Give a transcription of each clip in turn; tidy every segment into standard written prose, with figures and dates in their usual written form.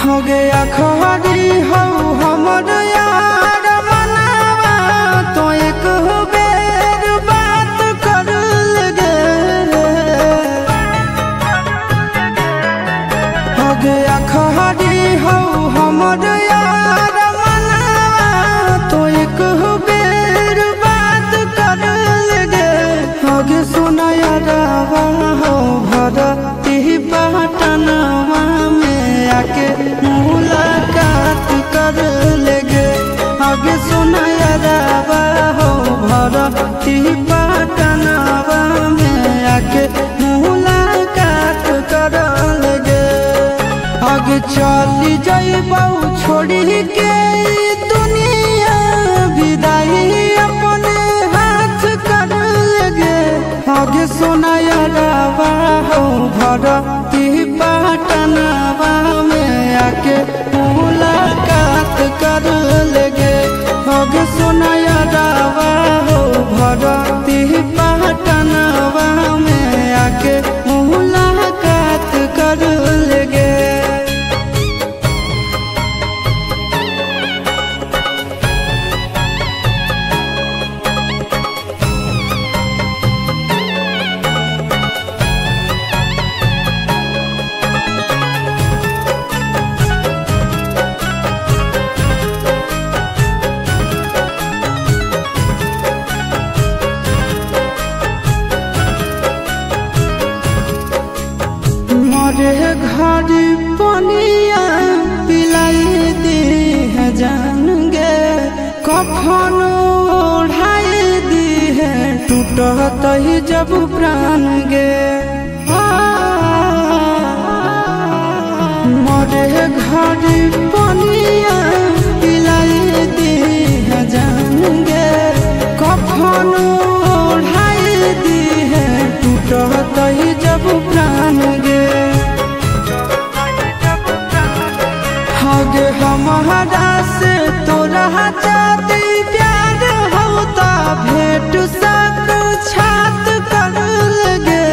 हो गया खहरी हो हमर यार मनावा तो एक बेर बात कर लगे। हो गया खहरी हो हमर यार मनावा तो एक बेर बात कर लगे। हो गे सुना यारवा हो भरती पटनवा में आके मुलाकात कर लेगे। आगे सुना यारवा हो भरती पटनवा में आके मुलाकात कर लेगे। आगे चली जाइबौ छोड़ी के दुनिया विदाई अपने हाथ कर लेगे। आगे सुना यारवा हो भरती पटनवा में आके मुलाकात कर लेगे। आगे सुना यारवा हो भरती पटनवा में आके मुलाकात कर लेगे। मोरे घर पनिया पिलाई दी है जान गे। कफन ओढ़ाई दी है टूटत ही जब प्राण गे। मोरे घर पनिया पिलाई दी है जान गे। कफन ओढ़ाई दी है टूटत ही जब प्राण गे। आगे हमारा से तोरा जाती प्यार होता भेंट साक्षात कर लगे।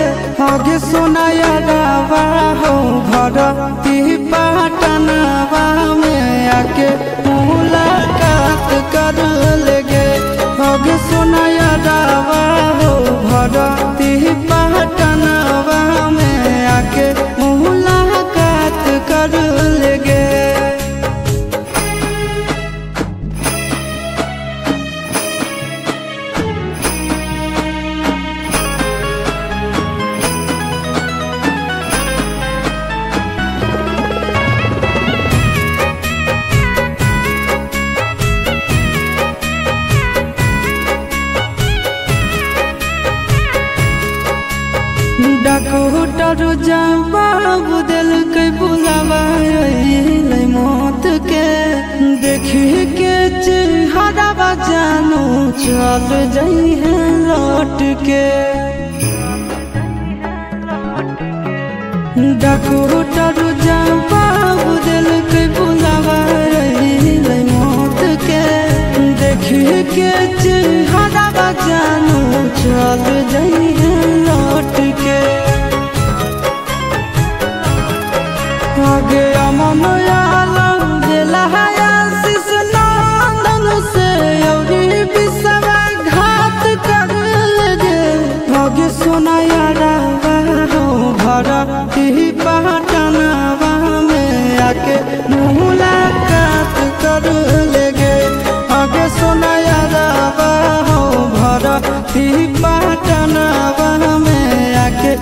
आगे सुना यारवा हो भरती पटनवा में आके मुलाकात कर लेगे। आगे सुना यारवा हो भरती पटनवा में आके मुलाकात कर लेगे। डॉक्टर जवाब दिल के बुलावा मौत के। देखी के चेहरा जानू चल जाई है लौट के। डॉक्टर जवाब दिल के बुलावा मौत के। देखी के चेहरा जानू चल जाई है लौट के। आगे अमन आलम दिला आशीष नंदन से औरी विश्वासघात कर लगे। आगे सुना यारवा हो भरती पटनवा में आके मुलाकात कर लेगे। आगे सुना यारवा हो भरती पटनवा में आके